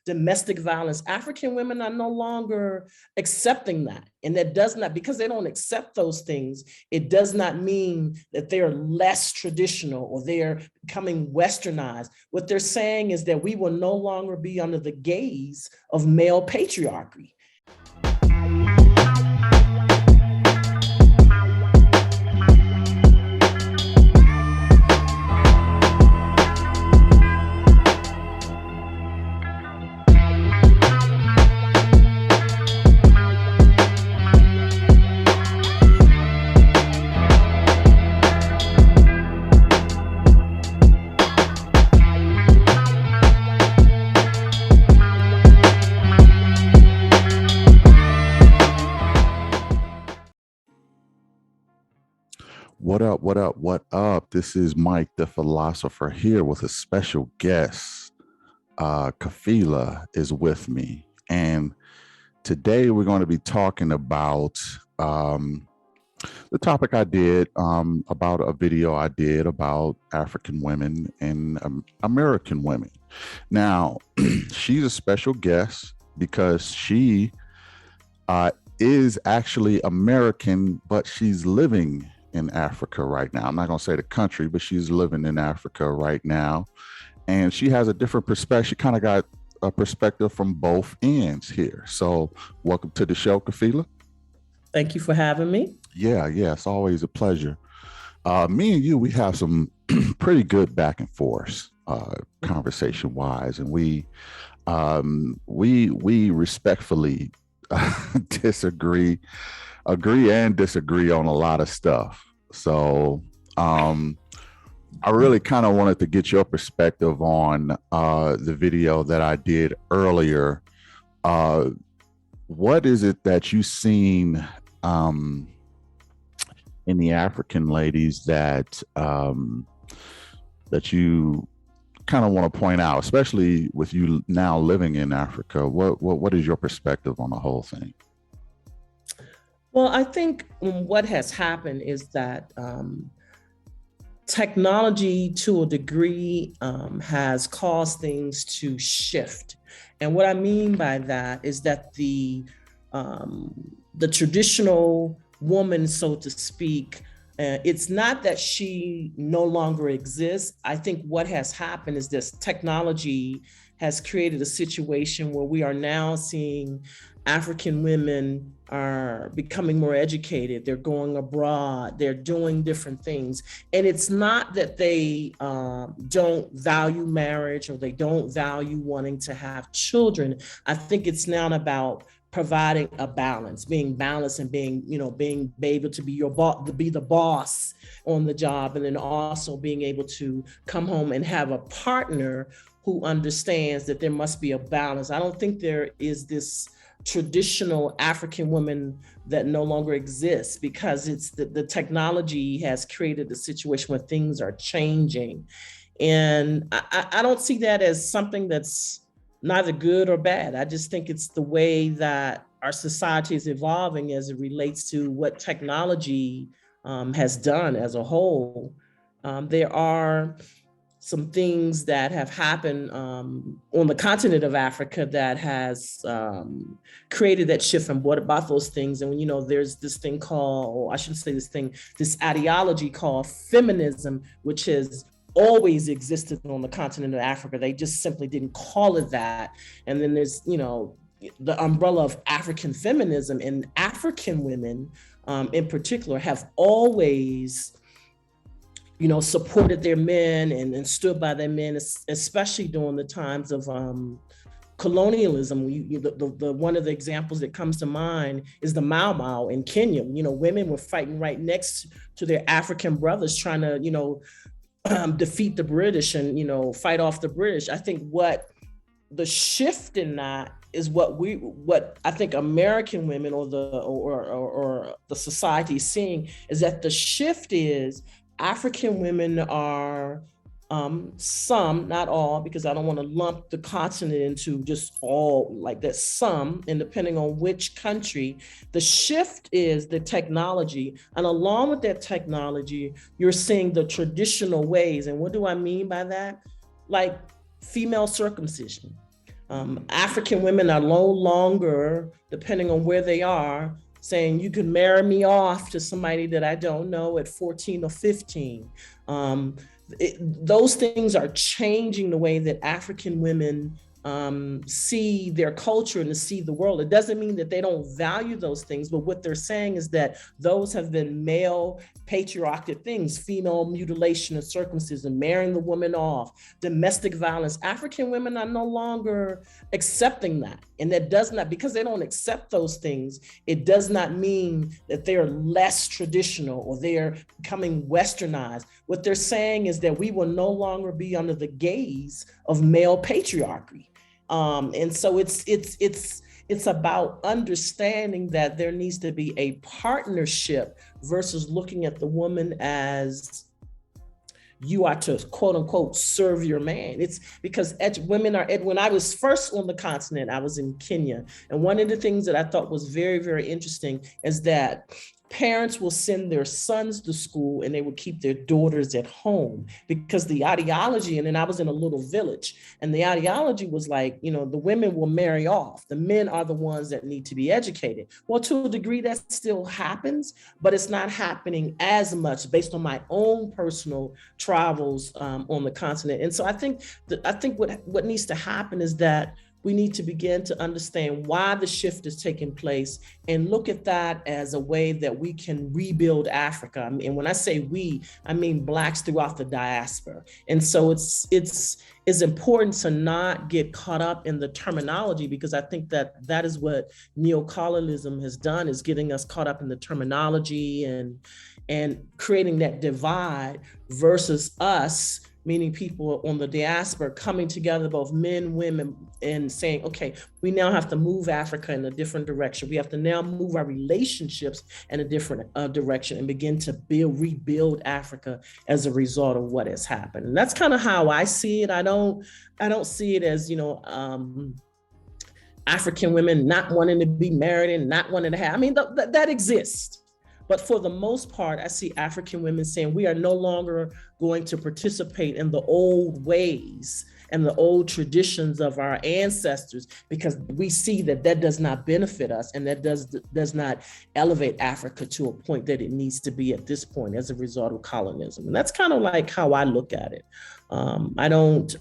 domestic violence. African women are no longer accepting that. And that does not, because they don't accept those things, it does not mean that they're less traditional or they're becoming westernized. What they're saying is that we will no longer be under the gaze of male patriarchy. What up, what up, what up? This is Mike the Philosopher here with a special guest. Khafilah is with me. And today we're going to be talking about the topic I did about a video I did about African women and American women. Now, she's a special guest because she is actually American, but she's living in Africa right now. I'm not going to say the country, but she's living in Africa right now. And she has a different perspective. She kind of got a perspective from both ends here. So welcome to the show, Khafilah. Thank you for having me. Yeah, it's always a pleasure. Me and you, we have some pretty good back and forth conversation wise. And we respectfully agree and disagree on a lot of stuff. So I really kind of wanted to get your perspective on the video that I did earlier. What is it that you've seen in the African ladies that that you kind of want to point out, especially with you now living in Africa? What is your perspective on the whole thing? Well, I think what has happened is that technology to a degree has caused things to shift. And what I mean by that is that the traditional woman, so to speak, it's not that she no longer exists. I think what has happened is this technology has created a situation where we are now seeing African women are becoming more educated. They're going abroad. They're doing different things. And it's not that they don't value marriage or they don't value wanting to have children. I think it's now about providing a balance, being balanced and being able to be your boss, to be the boss on the job. And then also being able to come home and have a partner who understands that there must be a balance. I don't think there is this traditional African woman that no longer exists, because it's the technology has created a situation where things are changing. And I don't see that as something that's neither good or bad. I just think it's the way that our society is evolving as it relates to what technology has done as a whole. There are some things that have happened on the continent of Africa that has created that shift and brought about those things. And, there's this thing called, or I shouldn't say this ideology called feminism, which has always existed on the continent of Africa. They just simply didn't call it that. And then there's, the umbrella of African feminism, and African women in particular have always supported their men and stood by their men, especially during the times of colonialism. The one of the examples that comes to mind is the Mau Mau in Kenya. Women were fighting right next to their African brothers, trying to, defeat the British and, fight off the British. I think what the shift in that is what I think American women or the society is seeing, is that the shift is African women are some, not all, because I don't want to lump the continent into just all like that, some, and depending on which country, the shift is the technology. And along with that technology, you're seeing the traditional ways. And what do I mean by that? Like female circumcision. African women are no longer, depending on where they are, saying you can marry me off to somebody that I don't know at 14 or 15. Those things are changing the way that African women see their culture and to see the world. It doesn't mean that they don't value those things, but what they're saying is that those have been male patriarchal things: female mutilation and circumcision, marrying the woman off, domestic violence. African women are no longer accepting that. And that does not, because they don't accept those things, it does not mean that they're less traditional or they're becoming westernized. What they're saying is that we will no longer be under the gaze of male patriarchy. And so it's about understanding that there needs to be a partnership versus looking at the woman as you are to quote unquote serve your man. It's because women are, when I was first on the continent, I was in Kenya. And one of the things that I thought was very, very interesting is that parents will send their sons to school and they will keep their daughters at home, because the ideology, and then I was in a little village, and the ideology was like, the women will marry off. The men are the ones that need to be educated. Well, to a degree that still happens, but it's not happening as much based on my own personal travels on the continent. And so I think what needs to happen is that we need to begin to understand why the shift is taking place and look at that as a way that we can rebuild Africa. And when I say we, I mean Blacks throughout the diaspora. And so it's important to not get caught up in the terminology, because I think that is what neocolonialism has done, is getting us caught up in the terminology and creating that divide versus us, meaning people on the diaspora, coming together, both men, women, and saying, okay, we now have to move Africa in a different direction. We have to now move our relationships in a different direction and begin to rebuild Africa as a result of what has happened. And that's kind of how I see it. I don't see it as, African women not wanting to be married and not wanting to have, that exists. But for the most part, I see African women saying we are no longer going to participate in the old ways and the old traditions of our ancestors, because we see that does not benefit us, and that does not elevate Africa to a point that it needs to be at this point as a result of colonism. And that's kind of like how I look at it. I don't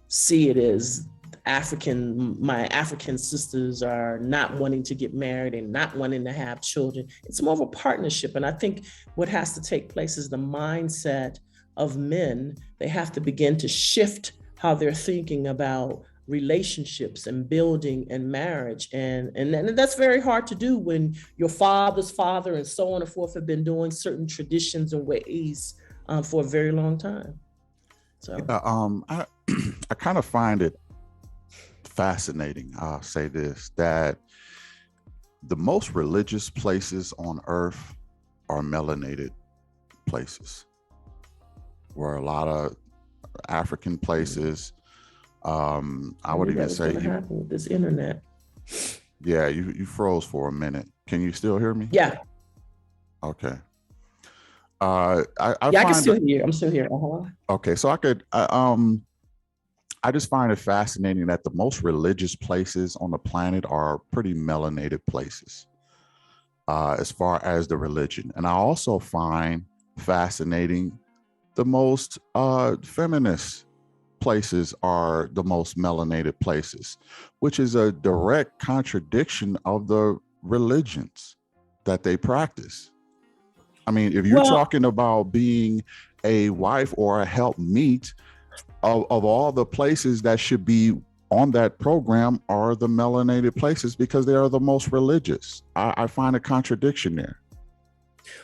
see it as my African sisters are not wanting to get married and not wanting to have children. It's more of a partnership. And I think what has to take place is the mindset of men. They have to begin to shift how they're thinking about relationships and building and marriage. And that's very hard to do when your father's father and so on and forth have been doing certain traditions and ways for a very long time. So I kind of find it fascinating, I'll say this, that the most religious places on earth are melanated places, where a lot of African places, I would even say, happen with this internet. Yeah, you froze for a minute. Can you still hear me? Yeah. Okay. I can still hear. I'm still here. Okay, so I just find it fascinating that the most religious places on the planet are pretty melanated places, as far as the religion. And I also find fascinating the most feminist places are the most melanated places, which is a direct contradiction of the religions that they practice. I mean, if you're talking about being a wife or a helpmeet, of all the places that should be on that program are the melanated places, because they are the most religious. I find a contradiction there.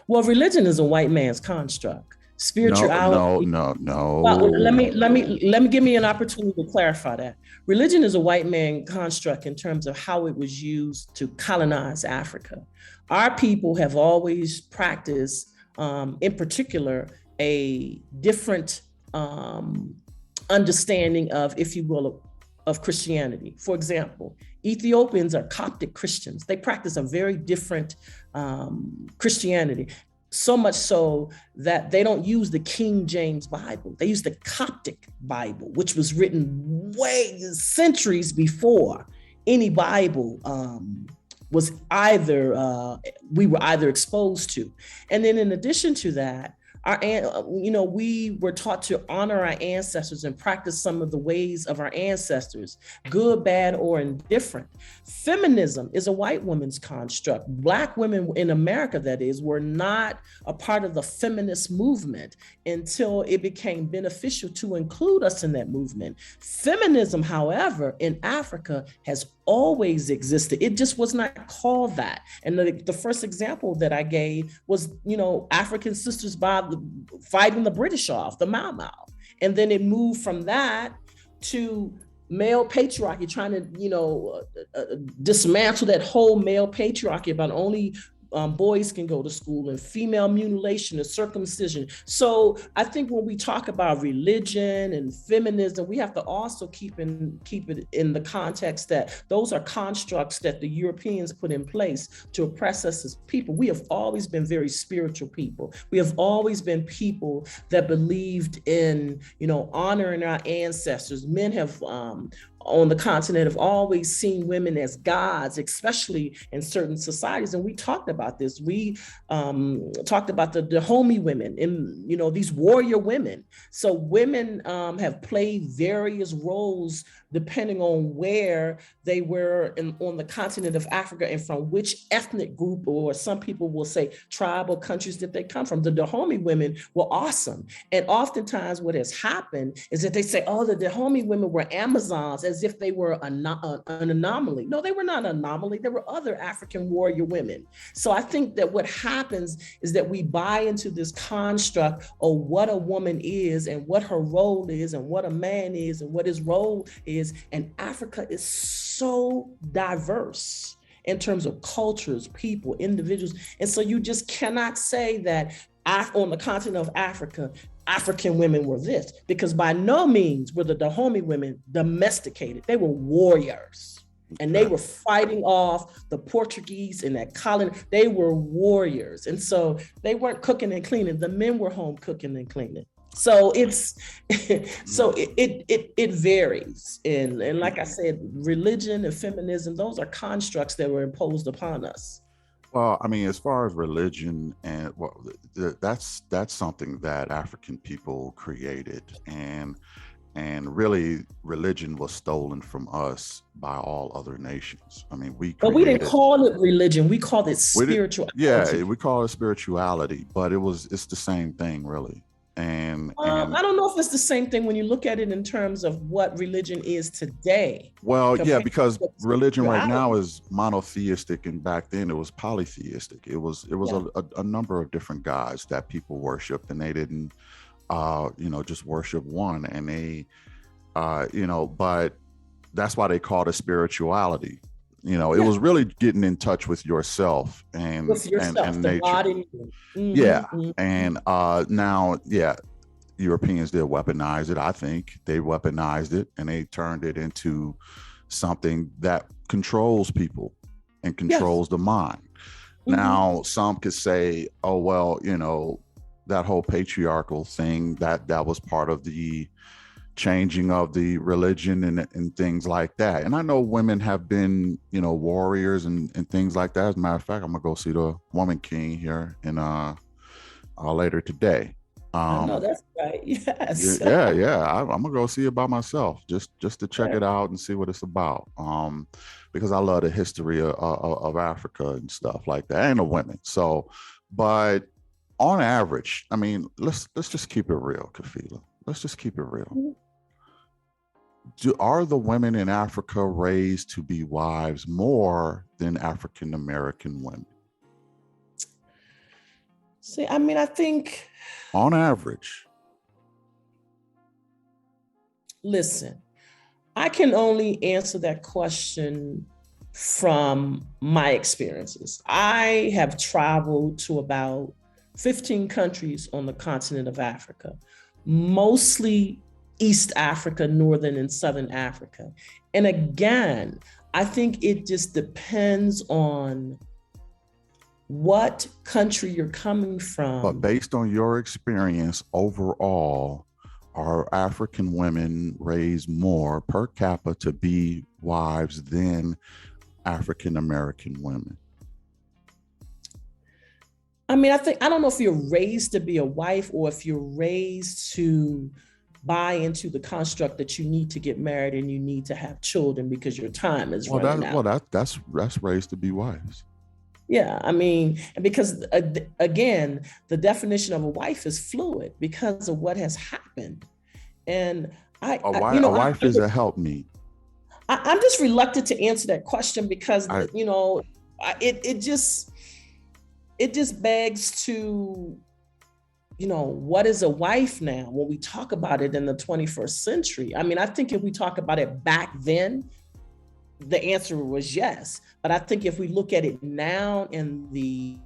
Well, religion is a white man's construct. Spirituality. No. Well, let me give me an opportunity to clarify that. Religion is a white man construct in terms of how it was used to colonize Africa. Our people have always practiced, in particular, a different understanding of, if you will, of Christianity. For example, Ethiopians are Coptic Christians. They practice a very different Christianity. So much so that they don't use the King James Bible. They use the Coptic Bible, which was written way centuries before any Bible was either we were either exposed to. And then in addition to that, we were taught to honor our ancestors and practice some of the ways of our ancestors, good, bad, or indifferent. Feminism is a white woman's construct. Black women in America, that is, were not a part of the feminist movement until it became beneficial to include us in that movement. Feminism, however, in Africa has always existed. It just was not called that. And the first example that I gave was, African sisters fighting the British off, the Mau Mau. And then it moved from that to male patriarchy, trying to, dismantle that whole male patriarchy about only boys can go to school, and female mutilation and circumcision. So I think when we talk about religion and feminism, we have to also keep it in the context that those are constructs that the Europeans put in place to oppress us as people. We have always been very spiritual people. We have always been people that believed in, honoring our ancestors. Men have on the continent have always seen women as gods, especially in certain societies. And we talked about this. We talked about the Dahomey women and, these warrior women. So women have played various roles depending on where they were on the continent of Africa and from which ethnic group, or some people will say tribal countries that they come from. The Dahomey women were awesome. And oftentimes what has happened is that they say, oh, the Dahomey women were Amazons, as if they were an anomaly. No, they were not an anomaly. There were other African warrior women. So I think that what happens is that we buy into this construct of what a woman is and what her role is and what a man is and what his role is. And Africa is so diverse in terms of cultures, people, individuals. And so you just cannot say that on the continent of Africa, African women were this, because by no means were the Dahomey women domesticated. They were warriors. And they were fighting off the Portuguese in that colony. They were warriors. And so they weren't cooking and cleaning. The men were home cooking and cleaning. So it varies. And like I said, religion and feminism, those are constructs that were imposed upon us. Well, I mean, as far as religion, and that's something that African people created, and really religion was stolen from us by all other nations. I mean, but we didn't call it religion. We called it spirituality. Yeah, we call it spirituality, but it's the same thing, really. And I don't know if it's the same thing when you look at it in terms of what religion is today. Well, yeah, because religion right now is monotheistic, and back then it was polytheistic. It was a number of different gods that people worshiped, and they didn't just worship one. And they but that's why they called it spirituality. It was really getting in touch with yourself and nature. Body. Mm-hmm. Yeah. And now, Europeans did weaponize it. I think they weaponized it and they turned it into something that controls people and controls the mind. Mm-hmm. Now, some could say, oh, well, that whole patriarchal thing, that was part of the changing of the religion and things like that. And I know women have been, warriors and things like that. As a matter of fact, I'm gonna go see the Woman King here in later today. I know that's right. Yes. Yeah. I'm gonna go see it by myself just to check it out and see what it's about. Because I love the history of Africa and stuff like that, and the women. So, but on average, I mean, let's just keep it real, Khafilah. Let's just keep it real. Mm-hmm. Are the women in Africa raised to be wives more than African American women? See, I mean, I think on average. Listen, I can only answer that question from my experiences. I have traveled to about 15 countries on the continent of Africa, mostly East Africa, Northern and Southern Africa. And again, I think it just depends on what country you're coming But from. based on your experience overall, are African women raised more per capita to be wives than African American women? I mean, I don't know if you're raised to be a wife or if you're raised to buy into the construct that you need to get married and you need to have children because your time is Well, running out. that's raised to be wives. Yeah, I mean, and because again, the definition of a wife is fluid because of what has happened. And A wife is a helpmeet. I'm just reluctant to answer that question because I it just begs to, what is a wife now when we talk about it in the 21st century? I mean, I think if we talk about it back then, the answer was yes. But I think if we look at it now and the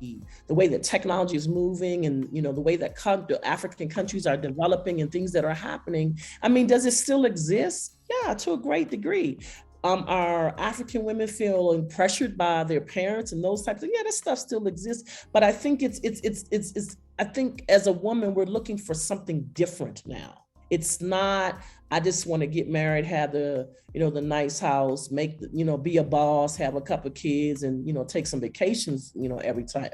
way that technology is moving and the way that the African countries are developing and things that are happening, I mean, does it still exist? Yeah, to a great degree. Are African women feeling pressured by their parents and those types of, yeah, that stuff still exists. But I think it's I think as a woman, we're looking for something different now. It's not, I just want to get married, have the nice house, make, be a boss, have a couple of kids and, take some vacations, every time,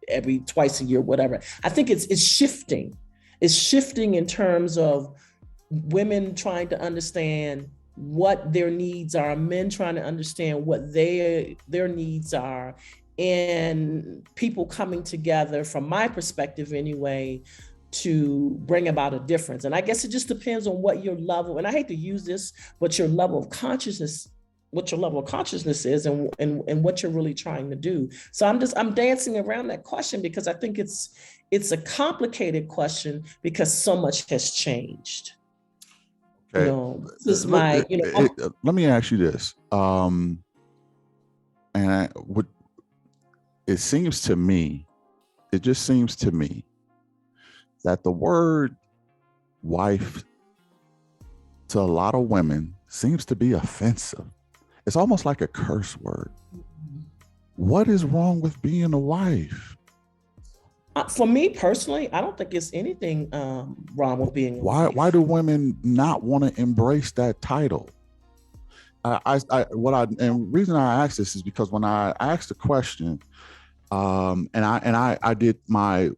every twice a year, whatever. I think it's shifting. It's shifting in terms of women trying to understand what their needs are, men trying to understand what their needs are, and people coming together, from my perspective anyway, to bring about a difference. And I guess it just depends on what your level, and I hate to use this, but your level of consciousness, what your level of consciousness is and what you're really trying to do. So I'm dancing around that question because I think it's a complicated question because so much has changed. Okay. This is my, let me ask you this. It seems to me, it just seems to me that the word wife to a lot of women seems to be offensive. It's almost like a curse word. What is wrong with being a wife? For me personally, I don't think it's anything wrong with being a wife. Why do women not want to embrace that title? And reason I ask this is because when I asked the question, I did my,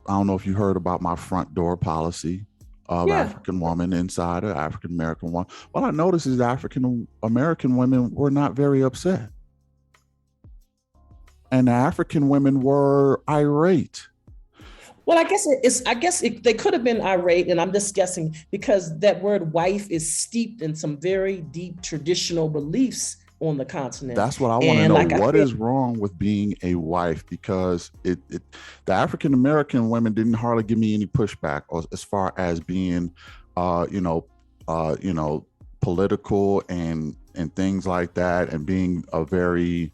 I don't know if you heard about my front door policy of African woman inside an African American woman. What I noticed is African American women were not very upset. And the African women were irate. Well, I guess they could have been irate, and I'm just guessing because that word wife is steeped in some very deep traditional beliefs on the continent. That's what I want to know. What is wrong with being a wife? Because the African American women didn't hardly give me any pushback as far as being, political and things like that, and being a very,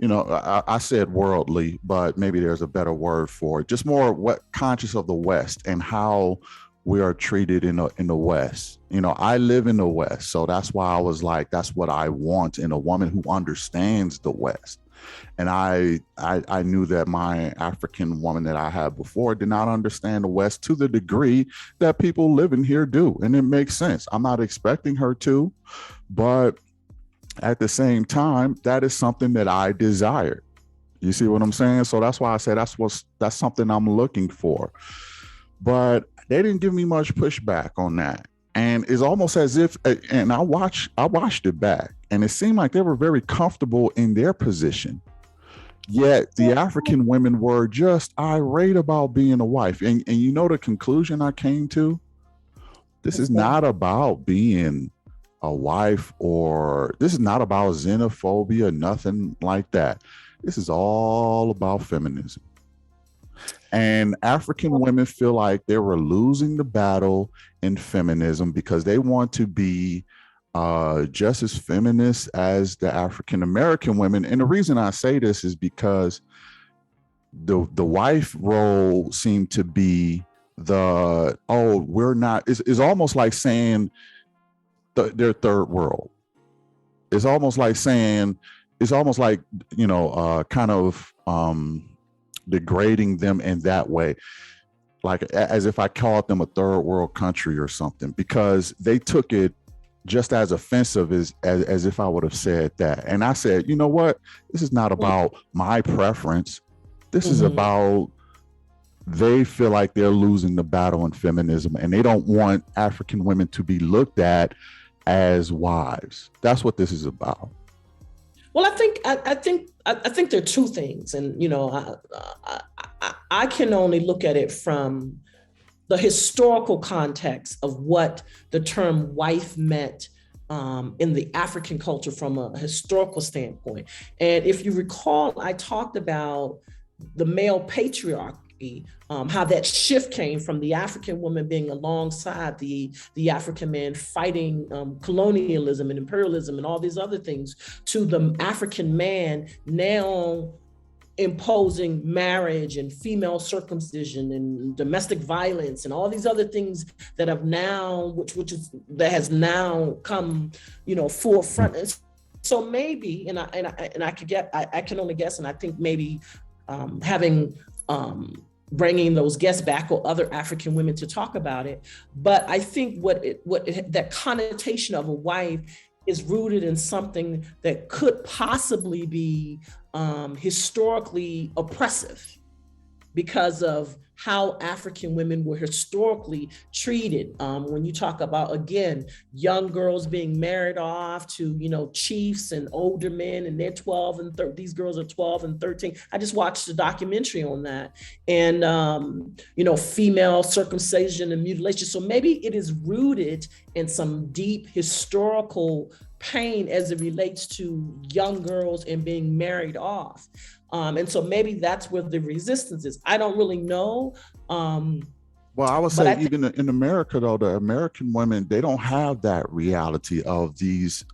I said worldly, but maybe there's a better word for it. Just more conscious of the West and how we are treated in the West. I live in the West, so that's why I was like, that's what I want in a woman who understands the West. And I knew that my African woman that I had before did not understand the West to the degree that people living here do, and it makes sense. I'm not expecting her to, but at the same time, that is something that I desire. You see what I'm saying? So that's why I said that's something I'm looking for. But they didn't give me much pushback on that. And it's almost as if, and I watched it back, and it seemed like they were very comfortable in their position. Yet the African women were just irate about being a wife. And the conclusion I came to? This is not about being a wife, or this is not about xenophobia, nothing like that. This is all about feminism. And African women feel like they were losing the battle in feminism because they want to be just as feminist as the African American women. And the reason I say this is because the wife role seemed to be we're not, it's almost like saying they're third world. It's almost like saying, it's almost like, kind of degrading them in that way, like as if I called them a third world country or something, because they took it just as offensive as if I would have said that. And I said, you know what? This is not about my preference. This is Mm-hmm. about, they feel like they're losing the battle in feminism, and they don't want African women to be looked at as wives. That's what this is about. Well, I think there are two things, and I can only look at it from the historical context of what the term wife meant in the African culture from a historical standpoint. And if you recall, I talked about the male patriarchy, how that shift came from the African woman being alongside the African man fighting colonialism and imperialism and all these other things, to the African man now imposing marriage and female circumcision and domestic violence and all these other things that have now, that has now come, forefront. And so maybe, I can only guess, and I think maybe having bringing those guests back or other African women to talk about it. But I think that connotation of a wife is rooted in something that could possibly be historically oppressive because of how African women were historically treated. When you talk about, again, young girls being married off to, chiefs and older men, and they're 12 and 13, these girls are 12 and 13. I just watched a documentary on that. And, female circumcision and mutilation. So maybe it is rooted in some deep historical pain as it relates to young girls and being married off. And so maybe that's where the resistance is. I don't really know. Well, I would say even in America, though, the American women, they don't have that reality of these,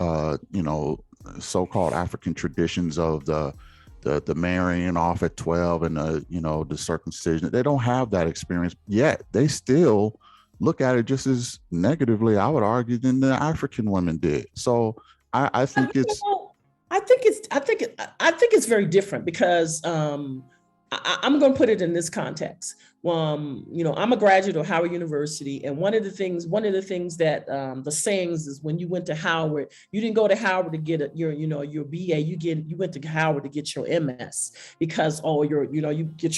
so-called African traditions of the marrying off at 12 and the circumcision. They don't have that experience yet. They still look at it just as negatively, I would argue, than the African women did. So I think it's. I think it's very different because I'm going to put it in this context. I'm a graduate of Howard University, and one of the things that the sayings is, when you went to Howard, you didn't go to Howard to get your BA. You went to Howard to get your MS you get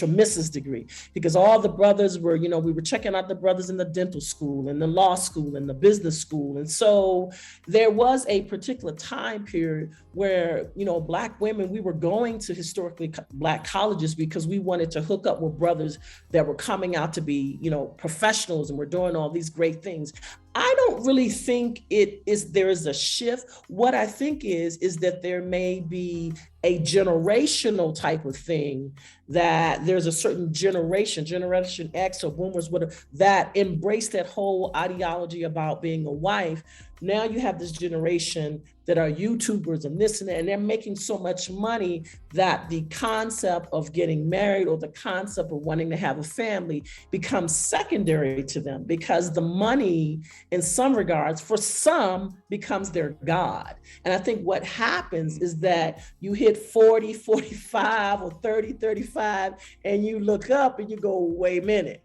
your Mrs. degree, because all the brothers were, we were checking out the brothers in the dental school and the law school and the business school, and so there was a particular time period where Black women, we were going to historically Black colleges because we wanted to hook up with brothers that were coming out to be, professionals, and we're doing all these great things. I don't really think there is a shift. What I think is that there may be a generational type of thing, that there's a certain generation X or boomers, whatever, that embrace that whole ideology about being a wife. Now you have this generation that are YouTubers and this and that, and they're making so much money that the concept of getting married or the concept of wanting to have a family becomes secondary to them, because the money, in some regards, for some, becomes their God. And I think what happens is that you hit 40, 45, or 30, 35, and you look up and you go, wait a minute.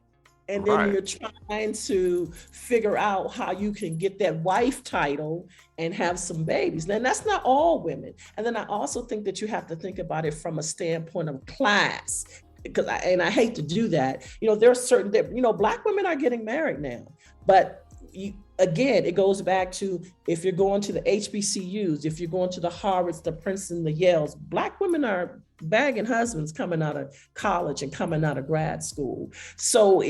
And then you're trying to figure out how you can get that wife title and have some babies. Now, that's not all women. And then I also think that you have to think about it from a standpoint of class, because I hate to do that. There are certain, Black women are getting married now, but again, it goes back to, if you're going to the HBCUs, if you're going to the Harvards, the Princeton, the Yales, Black women are bagging husbands coming out of college and coming out of grad school. So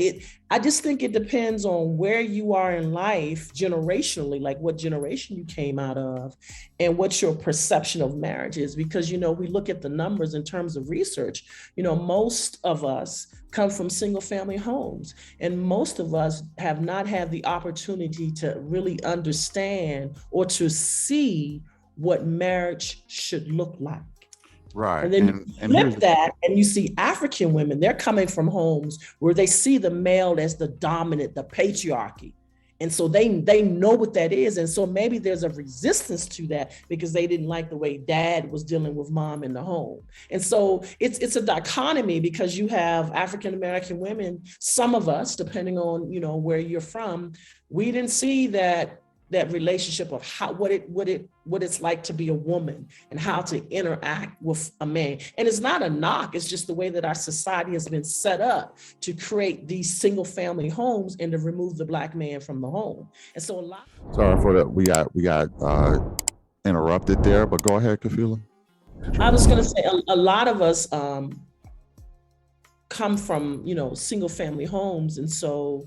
I just think it depends on where you are in life generationally, like what generation you came out of and what your perception of marriage is. Because, we look at the numbers in terms of research, most of us come from single family homes, and most of us have not had the opportunity to really understand or to see what marriage should look like. Right. And then you flip that and you see African women, they're coming from homes where they see the male as the dominant, the patriarchy. And so they know what that is. And so maybe there's a resistance to that because they didn't like the way dad was dealing with mom in the home. And so it's a dichotomy because you have African American women, some of us, depending on, you know, where you're from, we didn't see that relationship of how what it's like to be a woman and how to interact with a man. And it's not a knock, it's just the way that our society has been set up to create these single family homes and to remove the Black man from the home. And so a lot. Sorry for that. We got interrupted there, but go ahead, Khafilah. I was going to say a lot of us come from, you know, single family homes, and so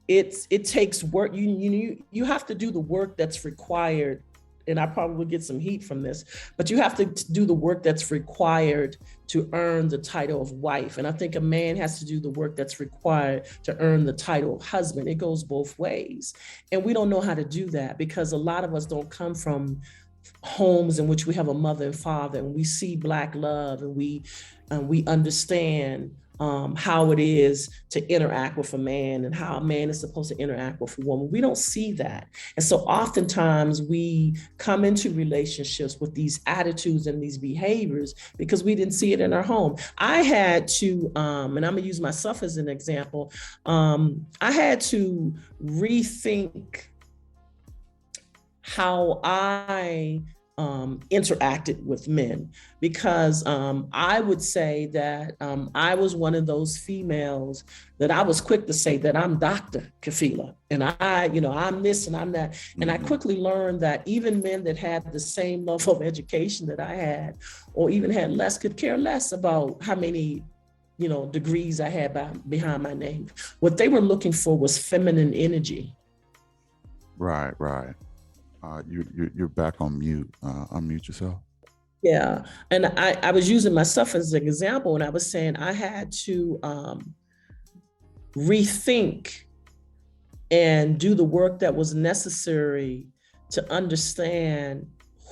it takes work. You have to do the work that's required, and I probably get some heat from this, but you have to do the work that's required to earn the title of wife. And I think a man has to do the work that's required to earn the title of husband. It goes both ways. And we don't know how to do that because a lot of us don't come from homes in which we have a mother and father, and we see Black love, and we understand how it is to interact with a man and how a man is supposed to interact with a woman. We don't see that. And so oftentimes we come into relationships with these attitudes and these behaviors because we didn't see it in our home. I had to, and I'm gonna use myself as an example, I had to rethink how I interacted with men, because I would say that I was one of those females that I was quick to say that I'm Dr. Khafilah, and I'm this and I'm that. And I quickly learned that even men that had the same level of education that I had, or even had less, could care less about how many degrees I had behind my name. What they were looking for was feminine energy. Right. You're back on mute. Unmute yourself. Yeah. And I was using myself as an example, and I was saying I had to rethink and do the work that was necessary to understand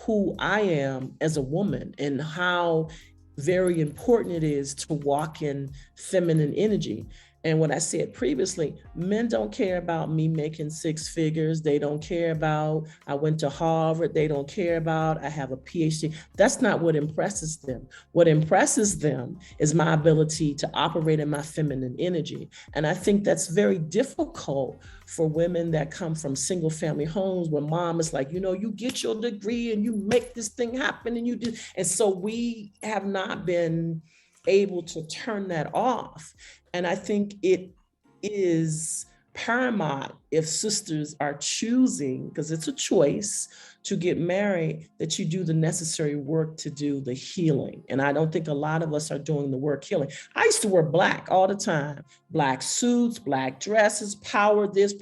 who I am as a woman and how very important it is to walk in feminine energy. And what I said previously, men don't care about me making six figures. They don't care about I went to Harvard. They don't care about I have a PhD. That's not what impresses them. What impresses them is my ability to operate in my feminine energy. And I think that's very difficult for women that come from single family homes where mom is like, you get your degree and you make this thing happen and you do. And so we have not been able to turn that off. And I think it is paramount if sisters are choosing, because it's a choice, to get married, that you do the necessary work to do the healing. And I don't think a lot of us are doing the work healing. I used to wear black all the time, black suits, black dresses, power this.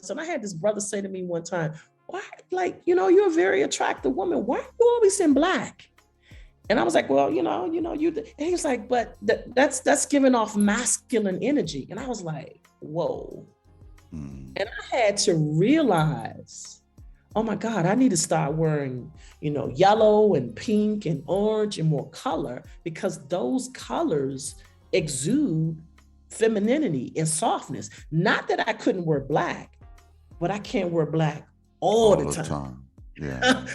And I had this brother say to me one time, why, you're a very attractive woman. Why are you always in black? And I was like, well, you, and he was like, but that's giving off masculine energy. And I was like, whoa. And I had to realize, oh my God, I need to start wearing, yellow and pink and orange and more color, because those colors exude femininity and softness. Not that I couldn't wear black, but I can't wear black all the time. Yeah.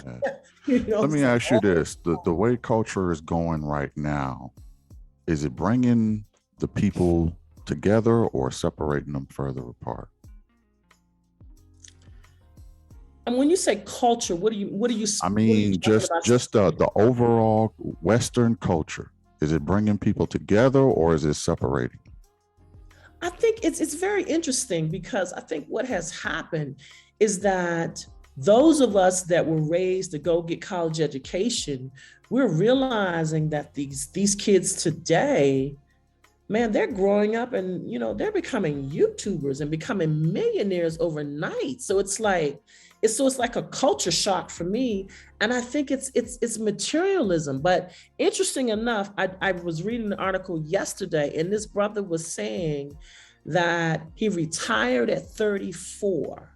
Let me ask you this. The way culture is going right now, is it bringing the people together or separating them further apart? And when you say culture, what do you I mean, just the overall Western culture. Is it bringing people together or is it separating? I think it's very interesting, because I think what has happened is that those of us that were raised to go get college education, we're realizing that these kids today, man, they're growing up and, they're becoming YouTubers and becoming millionaires overnight. So it's like a culture shock for me. And I think it's materialism. But interesting enough, I was reading an article yesterday, and this brother was saying that he retired at 34.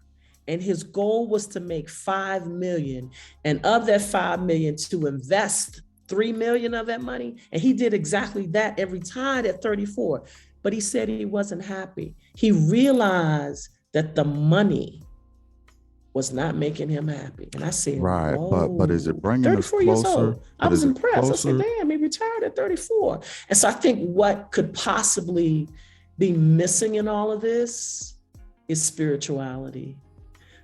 And his goal was to make 5 million. And of that 5 million, to invest 3 million of that money. And he did exactly that every time at 34. But he said he wasn't happy. He realized that the money was not making him happy. And I said, Right. But is it whoa, bringing us 34 years closer? old. I But was is it impressed. I said, closer? damn, he retired at 34. And so I think what could possibly be missing in all of this is spirituality,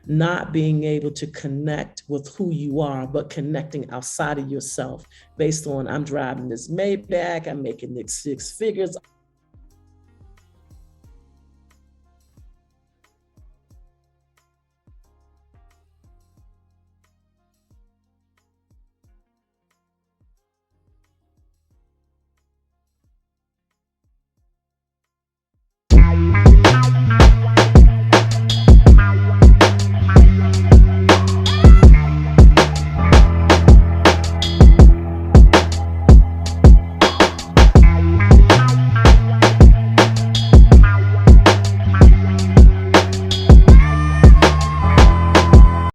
not being able to connect with who you are, but connecting outside of yourself based on I'm driving this Maybach, I'm making this 6 figures.